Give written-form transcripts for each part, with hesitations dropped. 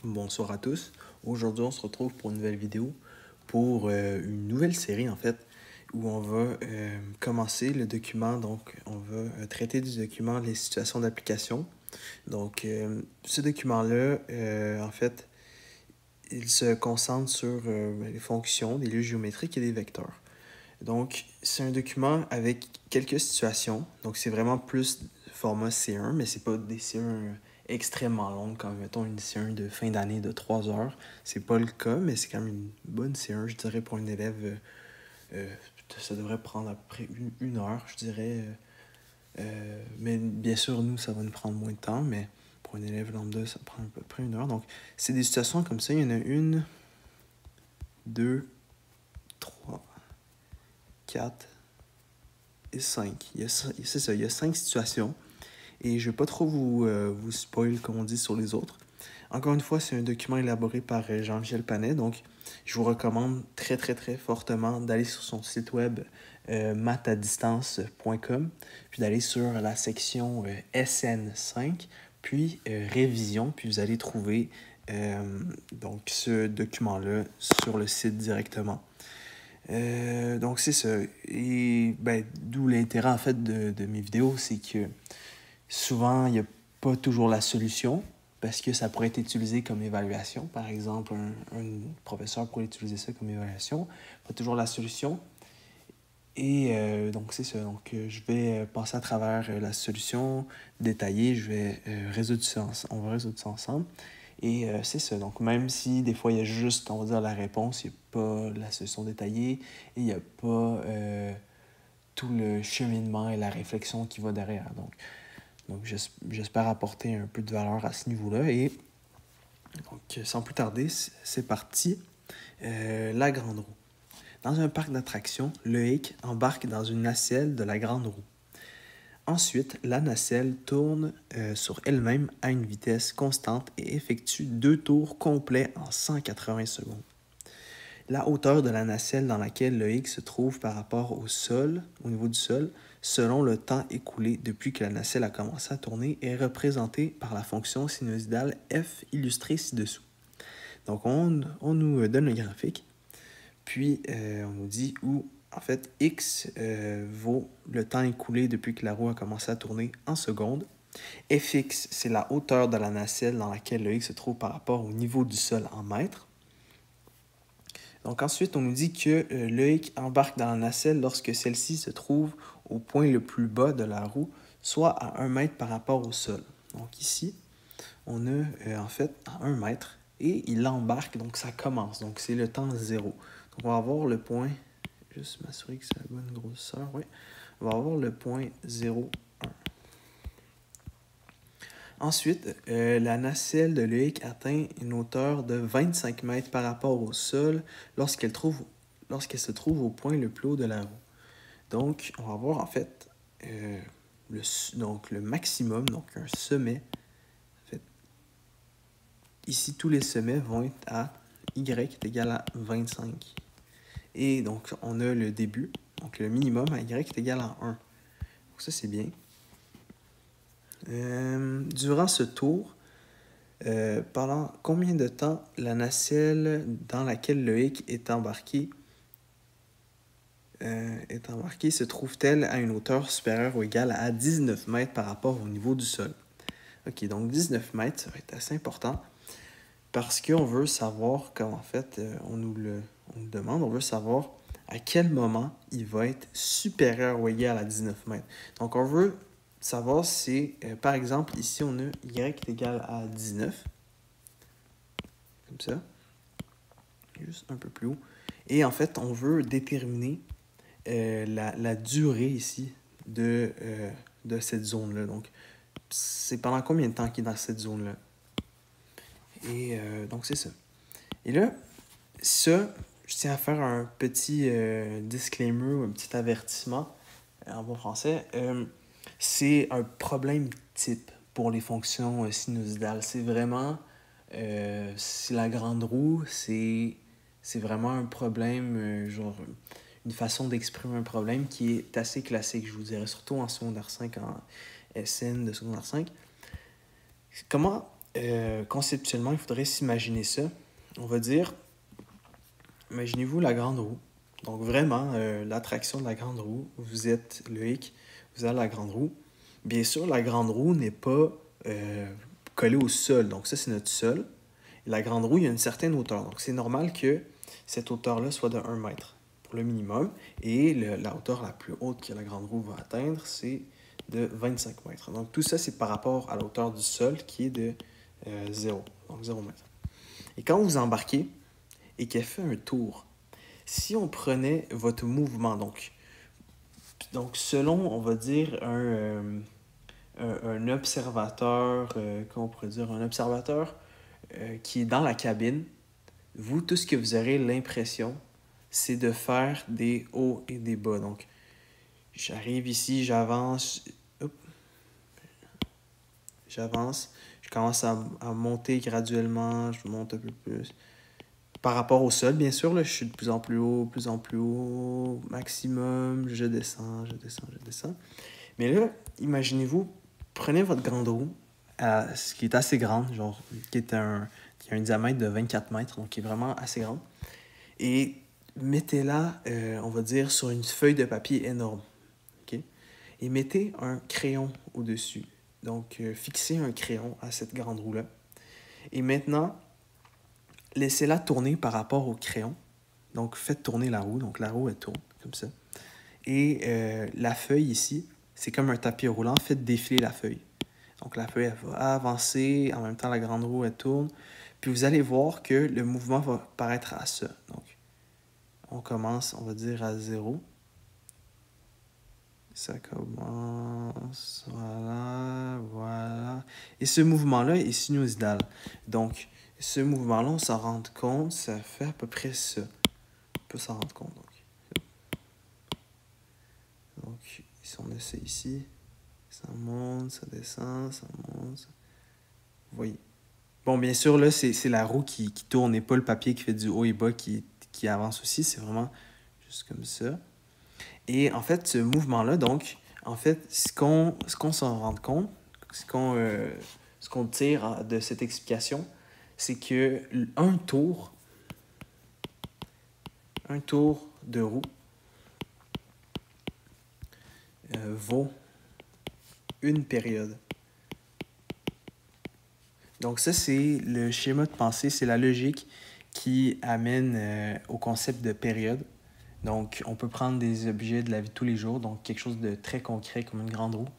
Bonsoir à tous. Aujourd'hui, on se retrouve pour une nouvelle vidéo, pour une nouvelle série en fait, où on va commencer le document. Donc, on va traiter du document les situations d'application. Donc, ce document-là, en fait, il se concentre sur les fonctions, des lieux géométriques et des vecteurs. Donc, c'est un document avec quelques situations. Donc, c'est vraiment plus format C1, mais c'est pas des C1 extrêmement longues, comme mettons une C1 de fin d'année de 3 heures. C'est pas le cas, mais c'est quand même une bonne C1, je dirais, pour un élève. Ça devrait prendre à peu près une heure, je dirais. Mais bien sûr, nous, ça va nous prendre moins de temps, mais pour un élève lambda, ça prend à peu près une heure. Donc, c'est des situations comme ça. Il y en a une, deux, trois, quatre et cinq. C'est ça, il y a 5 situations. Et je ne vais pas trop vous spoil, comme on dit, sur les autres. Encore une fois, c'est un document élaboré par Jean-Michel Panet. Donc, je vous recommande très, très, très fortement d'aller sur son site web mathadistance.com, puis d'aller sur la section SN5, puis révision, puis vous allez trouver donc ce document-là sur le site directement. Donc, c'est ça. Et ben, d'où l'intérêt, en fait, de mes vidéos, c'est que souvent, il n'y a pas toujours la solution parce que ça pourrait être utilisé comme évaluation. Par exemple, un professeur pourrait utiliser ça comme évaluation. Pas toujours la solution. Et donc, c'est ça. Donc, je vais passer à travers la solution détaillée. Je vais résoudre ça. On va résoudre ça ensemble. Et c'est ça. Donc, même si des fois, il y a juste, on va dire, la réponse, il n'y a pas la solution détaillée et il n'y a pas tout le cheminement et la réflexion qui va derrière. Donc j'espère apporter un peu de valeur à ce niveau-là. Et donc, sans plus tarder, c'est parti. La grande roue. Dans un parc d'attractions, Loïc embarque dans une nacelle de la grande roue. Ensuite, la nacelle tourne sur elle-même à une vitesse constante et effectue 2 tours complets en 180 secondes. La hauteur de la nacelle dans laquelle Loïc se trouve par rapport au sol, au niveau du sol, selon le temps écoulé depuis que la nacelle a commencé à tourner, est représentée par la fonction sinusoïdale f illustrée ci-dessous. Donc, on nous donne le graphique, puis on nous dit où, en fait, x vaut le temps écoulé depuis que la roue a commencé à tourner en secondes. Fx, c'est la hauteur de la nacelle dans laquelle le x se trouve par rapport au niveau du sol en mètres. Donc ensuite, on nous dit que Loïc embarque dans la nacelle lorsque celle-ci se trouve au point le plus bas de la roue, soit à 1 mètre par rapport au sol. Donc ici, on a en fait à 1 mètre et il embarque, donc ça commence. Donc c'est le temps 0. Donc on va avoir le point, juste m'assurer que c'est la bonne grosseur, oui. On va avoir le point 0, 1. Ensuite, la nacelle de Loïc atteint une hauteur de 25 mètres par rapport au sol lorsqu'elle se trouve au point le plus haut de la roue. Donc, on va voir en fait le maximum, donc un sommet. En fait, ici, tous les sommets vont être à y est égal à 25. Et donc, on a le début, donc le minimum à y est égal à 1. Donc ça, c'est bien. Durant ce tour, pendant combien de temps la nacelle dans laquelle Loïc est embarqué se trouve-t-elle à une hauteur supérieure ou égale à 19 mètres par rapport au niveau du sol? Ok, donc 19 mètres, ça va être assez important parce qu'on veut savoir, comme en fait on nous le demande, on veut savoir à quel moment il va être supérieur ou égal à 19 mètres. Donc on veut savoir si, par exemple, ici on a y est égal à 19, comme ça, juste un peu plus haut. Et en fait, on veut déterminer la durée ici de cette zone-là. Donc, c'est pendant combien de temps qu'il est dans cette zone-là. Et donc, c'est ça. Et là, ça, je tiens à faire un petit disclaimer, un petit avertissement en bon français. C'est un problème type pour les fonctions sinusoïdales. C'est vraiment, c'est la grande roue, c'est vraiment un problème, genre une façon d'exprimer un problème qui est assez classique, je vous dirais, surtout en secondaire 5, en SN de secondaire 5. Comment conceptuellement, il faudrait s'imaginer ça. On va dire, imaginez-vous la grande roue. Donc vraiment, l'attraction de la grande roue, vous êtes le hic, vous avez la grande roue. Bien sûr, la grande roue n'est pas collée au sol. Donc ça, c'est notre sol. Et la grande roue, il y a une certaine hauteur. Donc c'est normal que cette hauteur-là soit de 1 mètre pour le minimum. Et la hauteur la plus haute que la grande roue va atteindre, c'est de 25 mètres. Donc tout ça, c'est par rapport à la hauteur du sol qui est de 0. Donc 0 mètre. Et quand vous embarquez et qu'elle fait un tour, si on prenait votre mouvement, donc selon, on va dire, un observateur, comment on pourrait dire, un observateur qui est dans la cabine, vous, tout ce que vous aurez l'impression, c'est de faire des hauts et des bas. Donc, j'arrive ici, j'avance, je commence à monter graduellement, je monte un peu plus. Par rapport au sol, bien sûr, là, je suis de plus en plus haut, maximum, je descends. Mais là, imaginez-vous, prenez votre grande roue, ce qui est assez grande, genre, qui a un diamètre de 24 mètres, donc qui est vraiment assez grande, et mettez-la, on va dire, sur une feuille de papier énorme, ok? Et mettez un crayon au-dessus. Donc, fixez un crayon à cette grande roue-là. Et maintenant, laissez-la tourner par rapport au crayon. Donc, faites tourner la roue. Donc, la roue, elle tourne comme ça. Et la feuille ici, c'est comme un tapis roulant. Faites défiler la feuille. Donc, la feuille, elle va avancer. En même temps, la grande roue, elle tourne. Puis, vous allez voir que le mouvement va paraître à ça. Donc, on commence, on va dire, à 0. Ça commence, voilà. Et ce mouvement-là est sinusoïdal. Donc, ce mouvement-là, on s'en rend compte, ça fait à peu près ça. On peut s'en rendre compte. Donc, si on essaie ici, ça monte, ça descend, ça monte. Vous voyez. Bon, bien sûr, là, c'est la roue qui tourne et pas le papier qui fait du haut et bas qui avance aussi. C'est vraiment juste comme ça. Et en fait, ce mouvement-là, donc, en fait, ce qu'on s'en rend compte, ce qu'on tire de cette explication, c'est que un tour de roue vaut une période. Donc ça, c'est le schéma de pensée, c'est la logique qui amène au concept de période. Donc, on peut prendre des objets de la vie de tous les jours, donc quelque chose de très concret comme une grande roue,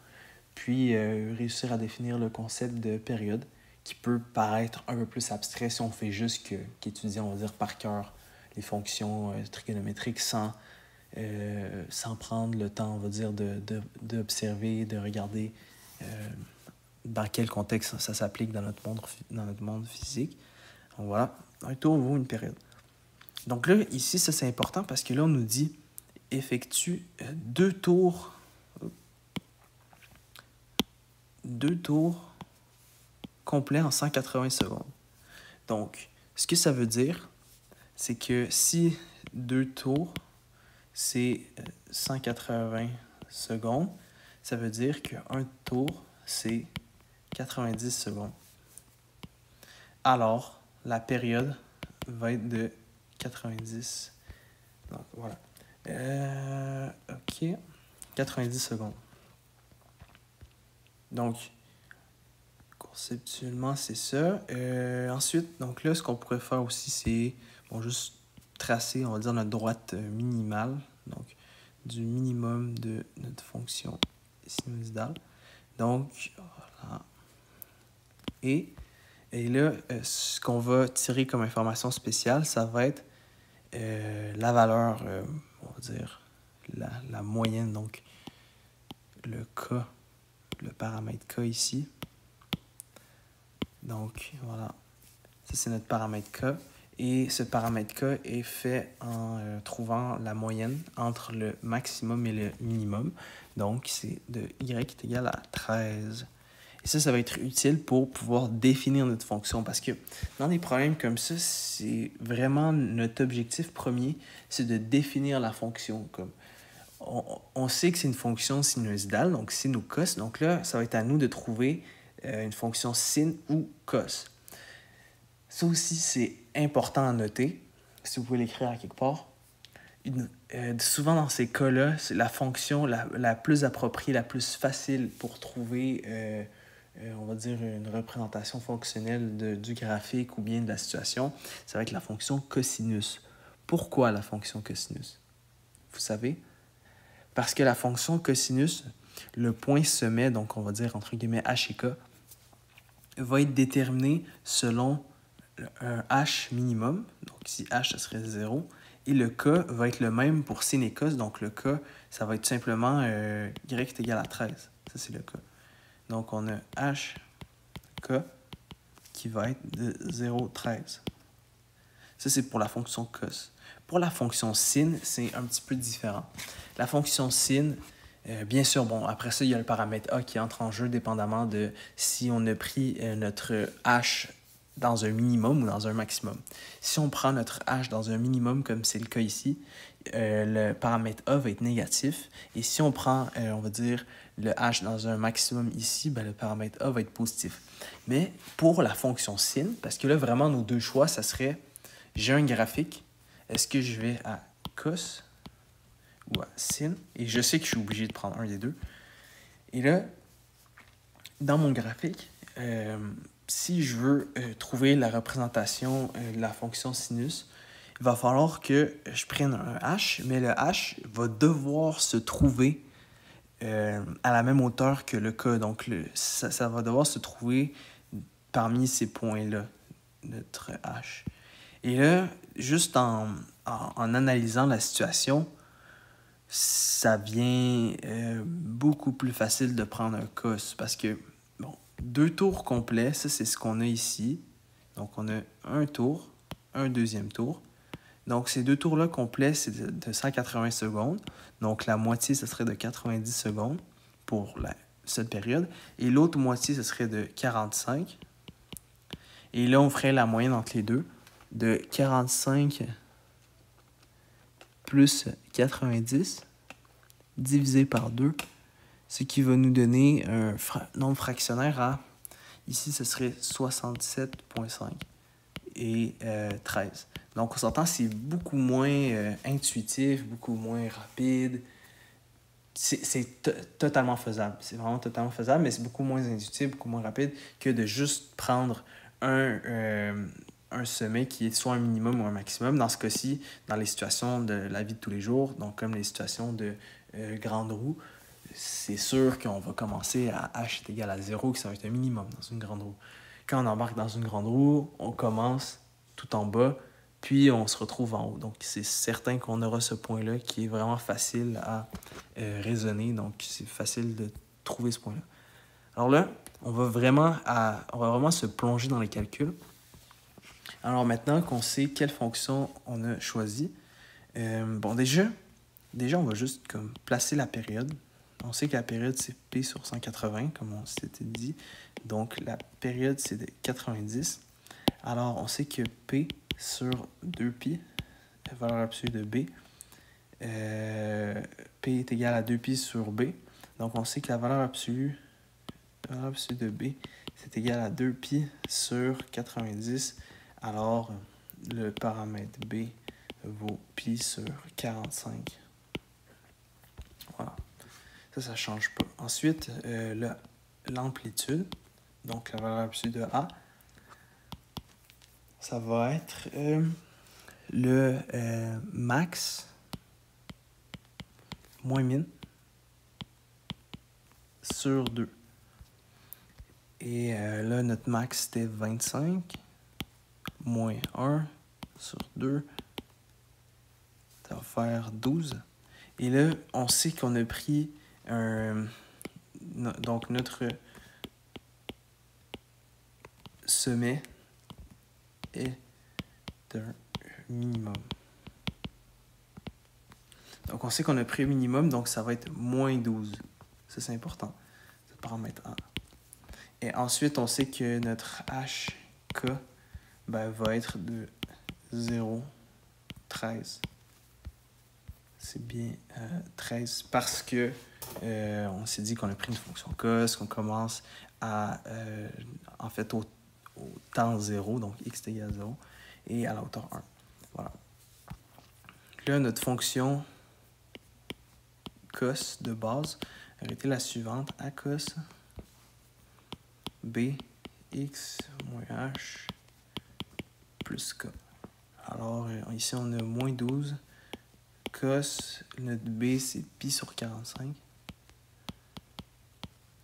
puis réussir à définir le concept de période, qui peut paraître un peu plus abstrait si on fait juste qu'étudier, on va dire, par cœur les fonctions trigonométriques sans prendre le temps, on va dire, d'observer, de regarder dans quel contexte ça s'applique dans notre monde physique. Donc voilà, un tour vaut une période. Donc là, ici, ça c'est important parce que là, on nous dit effectue 2 tours complets en 180 secondes. Donc, ce que ça veut dire, c'est que si 2 tours, c'est 180 secondes, ça veut dire qu'un tour, c'est 90 secondes. Alors, la période va être de 90. Donc, voilà. OK. 90 secondes. Donc, conceptuellement, c'est ça. Ensuite, donc là, ce qu'on pourrait faire aussi, c'est juste tracer, on va dire, notre droite minimale. Donc, du minimum de notre fonction sinusoïdale. Donc, voilà. Et là, ce qu'on va tirer comme information spéciale, ça va être la valeur, on va dire, la moyenne, donc le K, le paramètre K ici. Donc, voilà, ça c'est notre paramètre K. Et ce paramètre K est fait en trouvant la moyenne entre le maximum et le minimum. Donc, c'est de y est égal à 13. Et ça va être utile pour pouvoir définir notre fonction parce que dans des problèmes comme ça, c'est vraiment notre objectif premier, c'est de définir la fonction. Comme on sait que c'est une fonction sinusoïdale, donc sin ou cos. Donc là, ça va être à nous de trouver une fonction sin ou cos. Ça aussi, c'est important à noter, si vous pouvez l'écrire à quelque part. Souvent, dans ces cas-là, c'est la fonction la plus appropriée, la plus facile pour trouver, on va dire, une représentation fonctionnelle du graphique ou bien de la situation. Ça va être la fonction cosinus. Pourquoi la fonction cosinus? Vous savez? Parce que la fonction cosinus, le point sommet, donc on va dire entre guillemets h et k, va être déterminé selon un h minimum. Donc ici, h, ça serait 0. Et le k va être le même pour sin et cos. Donc le k, ça va être simplement y est égal à 13. Ça, c'est le k. Donc on a h, k, qui va être de 0,13. Ça, c'est pour la fonction cos. Pour la fonction sin, c'est un petit peu différent. La fonction sin, bien sûr, bon, après ça, il y a le paramètre a qui entre en jeu dépendamment de si on a pris notre h dans un minimum ou dans un maximum. Si on prend notre h dans un minimum, comme c'est le cas ici, le paramètre a va être négatif. Et si on prend, on va dire, le h dans un maximum ici, ben, le paramètre a va être positif. Mais pour la fonction sin, parce que là, vraiment, nos deux choix, ça serait, j'ai un graphique, est-ce que je vais à cos ou à sin? Et je sais que je suis obligé de prendre un des deux. Et là, dans mon graphique, si je veux trouver la représentation de la fonction sinus, il va falloir que je prenne un h, mais le h va devoir se trouver à la même hauteur que le k. Donc, ça va devoir se trouver parmi ces points-là, notre h. Et là, juste en analysant la situation, ça devient beaucoup plus facile de prendre un cos parce que, bon, 2 tours complets, ça c'est ce qu'on a ici. Donc on a un tour, un deuxième tour. Donc ces 2 tours-là complets, c'est de 180 secondes. Donc la moitié, ce serait de 90 secondes pour cette période. Et l'autre moitié, ce serait de 45. Et là, on ferait la moyenne entre les deux de 45 plus 90 divisé par 2, ce qui va nous donner un nombre fractionnaire à, ici, ce serait 67,5 et 13. Donc, on s'entend, c'est beaucoup moins intuitif, beaucoup moins rapide. C'est totalement faisable. C'est vraiment totalement faisable, mais c'est beaucoup moins intuitif, beaucoup moins rapide que de juste prendre un sommet qui est soit un minimum ou un maximum. Dans ce cas-ci, dans les situations de la vie de tous les jours, donc comme les situations de grande roue, c'est sûr qu'on va commencer à h est égal à 0, que ça va être un minimum dans une grande roue. Quand on embarque dans une grande roue, on commence tout en bas, puis on se retrouve en haut. Donc, c'est certain qu'on aura ce point-là qui est vraiment facile à raisonner. Donc, c'est facile de trouver ce point-là. Alors là, on va vraiment se plonger dans les calculs. Alors maintenant qu'on sait quelle fonction on a choisi, bon, déjà, on va juste comme placer la période. On sait que la période, c'est P sur 180, comme on s'était dit. Donc, la période, c'est de 90. Alors, on sait que P sur 2pi, la valeur absolue de B, P est égal à 2pi sur B. Donc, on sait que la valeur absolue de B, c'est égal à 2pi sur 90. Alors, le paramètre B vaut pi sur 45. Voilà. Ça ne change pas. Ensuite, l'amplitude, donc la valeur absolue de A, ça va être le max moins min sur 2. Et là, notre max, c'était 25 moins 1 sur 2. Ça va faire 12. Et là, on sait qu'on a pris donc notre sommet est d'un minimum. Donc, on sait qu'on a pris un minimum, donc ça va être moins 12. Ça, c'est important. Ce paramètre A. Et ensuite, on sait que notre HK va être de 0,13. C'est bien 13 parce que on s'est dit qu'on a pris une fonction cos, qu'on commence en fait, au temps 0, donc x est égal à 0, et à la hauteur 1. Voilà. Là, notre fonction cos de base aurait été la suivante, a cos b x moins h plus k. Alors, ici, on a moins 12. Cos, notre b, c'est pi sur 45.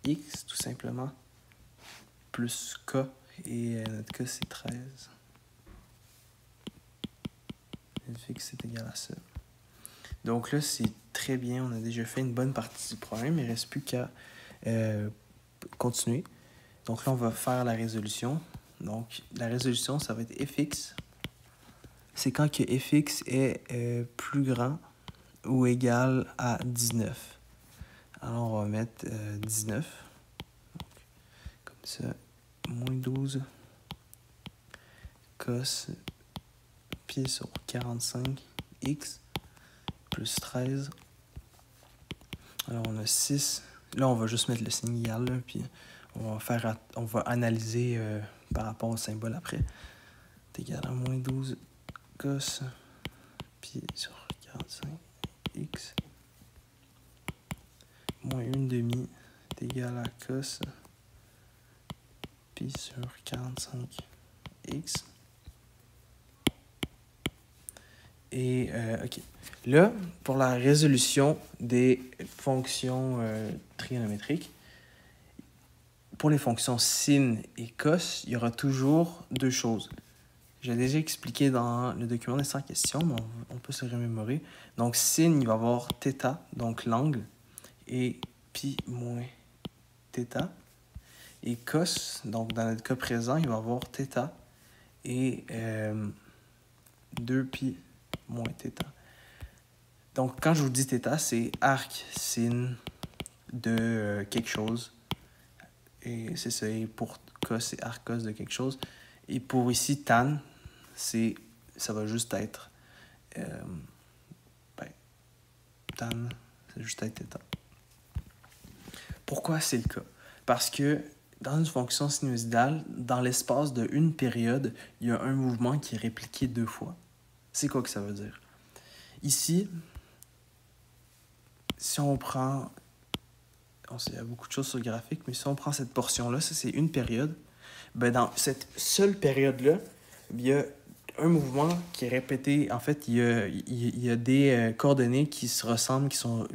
X, tout simplement, plus k, et notre k, c'est 13. Le fixe est égal à ça. Donc là, c'est très bien. On a déjà fait une bonne partie du problème. Il ne reste plus qu'à continuer. Donc là, on va faire la résolution. Donc, la résolution, ça va être fx. C'est quand que fx est plus grand ou égal à 19. Alors, on va mettre 19. Donc, comme ça, moins 12 cos pi sur 45 x plus 13. Alors, on a 6. Là, on va juste mettre le signe égal, là, puis on va analyser par rapport au symbole après. C'est égal à moins 12 cos pi sur 45 x moins 1/2 est égal à cos pi sur 45 x. Et, OK. Là, pour la résolution des fonctions trigonométriques, pour les fonctions sin et cos, il y aura toujours deux choses. J'ai déjà expliqué dans le document des 100 questions, mais on peut se remémorer. Donc, sin, il va y avoir θ, donc l'angle, et pi moins θ. Et cos, donc dans notre cas présent, il va y avoir θ et 2pi moins θ. Donc, quand je vous dis θ, c'est arc sin de quelque chose. Et c'est ça. Et pour cos, c'est arc cos de quelque chose. Et pour ici, tan, ça va juste être tan, ça va juste être θ. Pourquoi c'est le cas? Parce que dans une fonction sinusoïdale, dans l'espace de une période, il y a un mouvement qui est répliqué 2 fois. C'est quoi que ça veut dire? Ici, si on prend... Il y a beaucoup de choses sur le graphique, mais si on prend cette portion-là, ça c'est une période, ben dans cette seule période-là, il y a un mouvement qui est répété. En fait, il y a des coordonnées qui se ressemblent, qui sont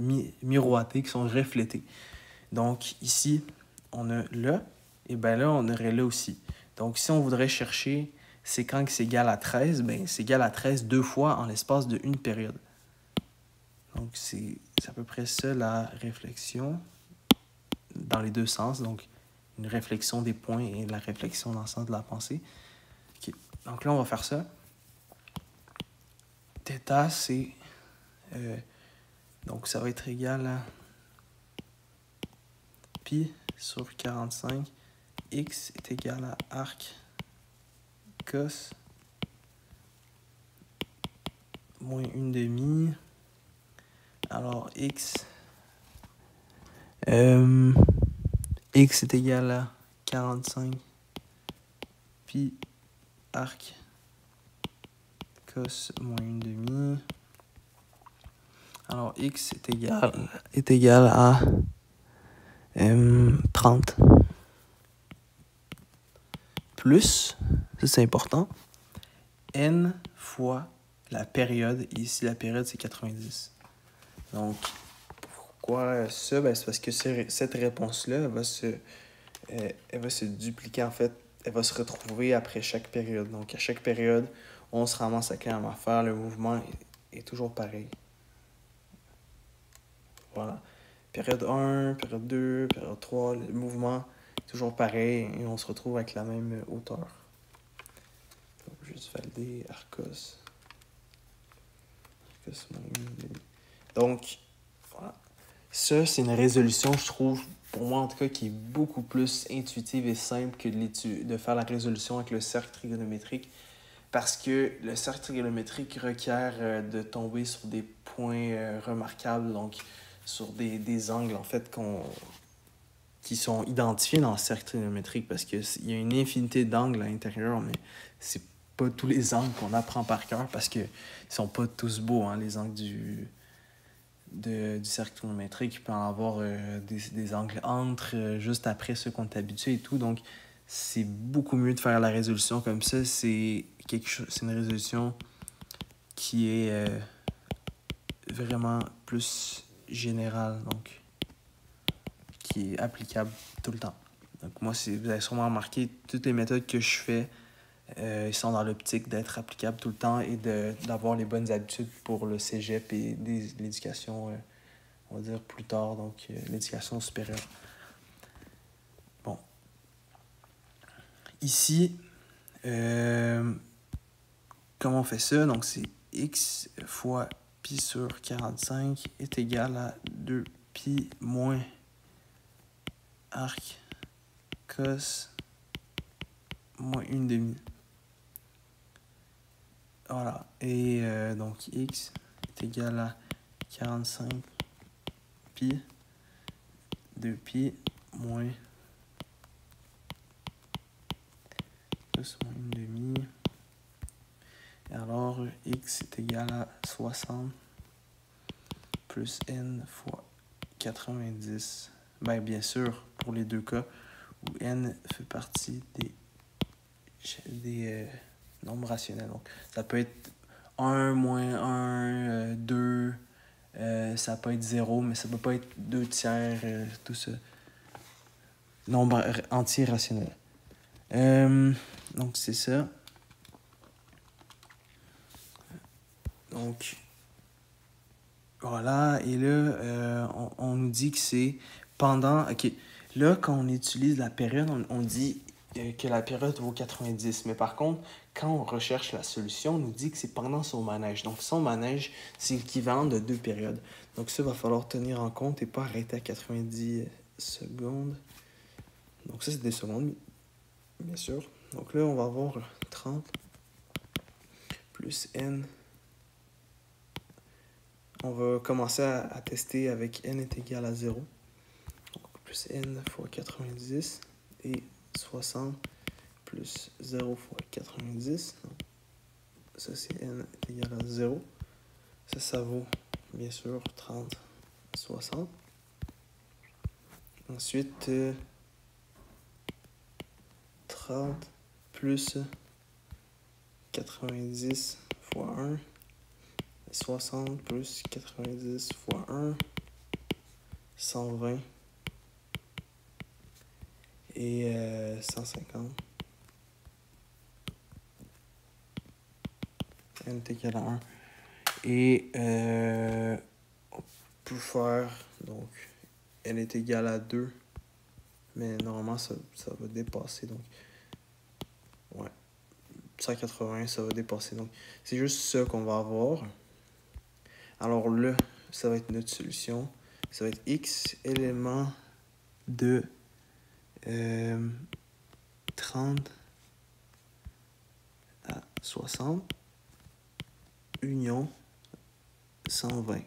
miroitées, qui sont reflétées. Donc ici, on a là, et bien là, on aurait là aussi. Donc si on voudrait chercher c'est quand c'est égal à 13, ben c'est égal à 13 2 fois en l'espace de une période. Donc c'est à peu près ça la réflexion dans les deux sens. Donc une réflexion des points et la réflexion dans le sens de la pensée. Okay. Donc là, on va faire ça. Θ, c'est... donc ça va être égal à pi sur 45. X est égal à arc cos moins 1/2. Alors x est égal à 45 pi arc cos moins 1/2. Alors x est égal à 30 plus, ça c'est important, n fois la période, et ici la période c'est 90. Donc, pourquoi ça? Ben, c'est parce que cette réponse-là, elle va se dupliquer, en fait, elle va se retrouver après chaque période. Donc, à chaque période, on se ramasse avec la même affaire, le mouvement est toujours pareil. Voilà. Période 1, période 2, période 3, le mouvement est toujours pareil et on se retrouve avec la même hauteur. Donc, juste valider Arcos. Donc, voilà. Ça, c'est une résolution, je trouve, pour moi en tout cas, qui est beaucoup plus intuitive et simple que de faire la résolution avec le cercle trigonométrique. Parce que le cercle trigonométrique requiert de tomber sur des points remarquables, donc sur des angles en fait qui sont identifiés dans le cercle trigonométrique parce qu'il y a une infinité d'angles à l'intérieur, mais c'est pas tous les angles qu'on apprend par cœur parce qu'ils sont pas tous beaux, hein, les angles du cercle trigonométrique. Il peut en avoir des angles entre, juste après ceux qu'on est habitué et tout. Donc, c'est beaucoup mieux de faire la résolution comme ça. C'est une résolution qui est vraiment plus générale, donc qui est applicable tout le temps. Donc moi, vous avez sûrement remarqué, toutes les méthodes que je fais, ils sont dans l'optique d'être applicables tout le temps et d'avoir les bonnes habitudes pour le cégep et l'éducation, on va dire plus tard, donc l'éducation supérieure. Bon. Ici, comment on fait ça? Donc c'est x fois pi sur 45 est égal à 2pi moins arc cos moins 1/2. Voilà. Et donc x est égal à 45 pi 2pi moins cos moins 1/2. Et alors x est égal à 60 plus n fois 90. Ben, bien sûr, pour les deux cas où n fait partie des nombres rationnels. Donc, ça peut être 1, moins 1, 2, ça peut être 0, mais ça peut pas être 2 tiers, tout ça. Nombre entier rationnel. Donc, c'est ça. Donc, voilà. Et là, on nous dit que c'est pendant... OK. Là, quand on utilise la période, on dit que la période vaut 90. Mais par contre, quand on recherche la solution, on nous dit que c'est pendant son manège. Donc, son manège, c'est l'équivalent de 2 périodes. Donc, ça, va falloir tenir en compte et pas arrêter à 90 secondes. Donc, ça, c'est des secondes, bien sûr. Donc là, on va avoir 30 plus n. On va commencer à tester avec n est égal à 0. Donc, plus n fois 90 et 60 plus 0 fois 90. Donc, ça, c'est n est égal à 0. Ça vaut, bien sûr, 30, 60. Ensuite, 30 plus 90 fois 1. 60 plus 90 fois 1. 120. Et 150. N est égal à 1. Et on peut faire, donc, N est égal à 2. Mais normalement, ça va dépasser. Donc, ouais, 180, ça va dépasser. Donc, c'est juste ça qu'on va avoir. Alors là, ça va être notre solution. Ça va être x élément de 30 à 60 union 120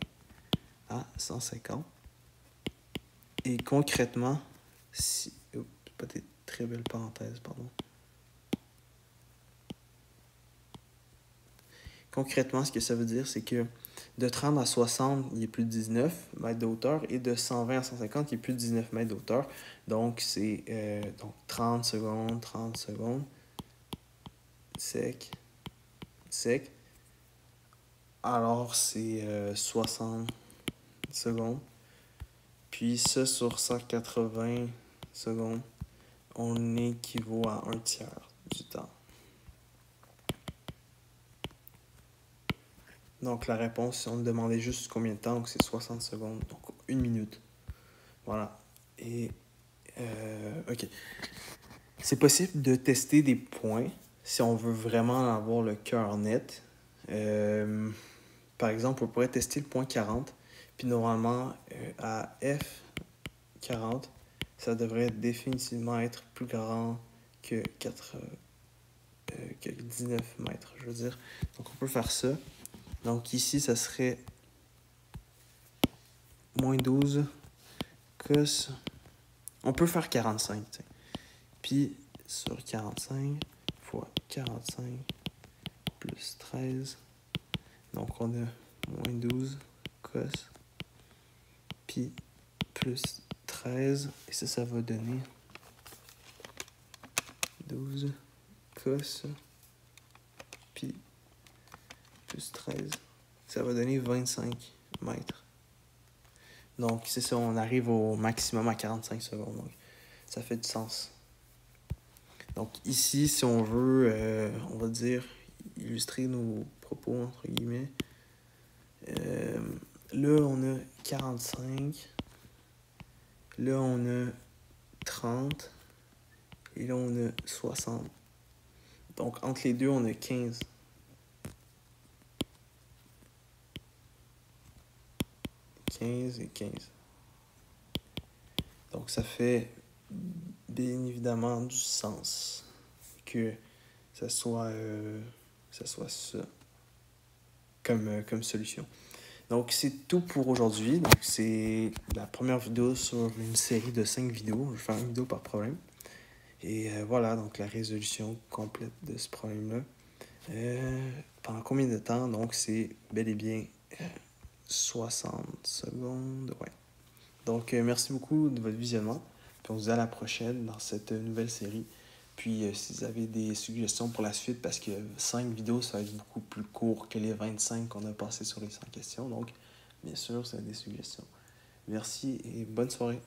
à 150. Et concrètement, si... pas des très belles parenthèses, pardon. Concrètement, ce que ça veut dire, c'est que de 30 à 60, il y a plus de 19 mètres de hauteur, et de 120 à 150, il y a plus de 19 mètres de hauteur. Donc, c'est 30 secondes, sec. Alors, c'est 60 secondes. Puis ça, sur 180 secondes, on équivaut à 1/3 du temps. Donc, la réponse, si on me demandait juste combien de temps, donc c'est 60 secondes, donc 1 minute. Voilà. Et, OK. C'est possible de tester des points si on veut vraiment avoir le cœur net. Par exemple, on pourrait tester le point 40. Puis normalement, à F40, ça devrait définitivement être plus grand que 19 mètres, je veux dire. Donc, on peut faire ça. Donc, ici, ça serait moins 12 cos On peut faire 45, t'sais. Puis, sur 45 fois 45 plus 13, donc on a moins 12 cos, puis plus 13, et ça va donner 12 cos, puis plus 13, ça va donner 25 mètres. Donc, c'est ça, on arrive au maximum à 45 secondes. Donc, ça fait du sens. Donc, ici, si on veut, on va dire, illustrer nos propos, entre guillemets, là, on a 45. Là, on a 30. Et là, on a 60. Donc, entre les deux, on a 15. 15 et 15. Donc, ça fait bien évidemment du sens que ça soit ça comme solution. Donc, c'est tout pour aujourd'hui. Donc, c'est la première vidéo sur une série de 5 vidéos. Je vais faire une vidéo par problème. Et voilà, donc la résolution complète de ce problème-là. Pendant combien de temps? Donc, c'est bel et bien 60 secondes. Ouais. Donc, merci beaucoup de votre visionnement. Puis on se dit à la prochaine dans cette nouvelle série. Puis, si vous avez des suggestions pour la suite, parce que 5 vidéos, ça va être beaucoup plus court que les 25 qu'on a passé sur les 100 questions. Donc, bien sûr, si vous avez des suggestions. Merci et bonne soirée.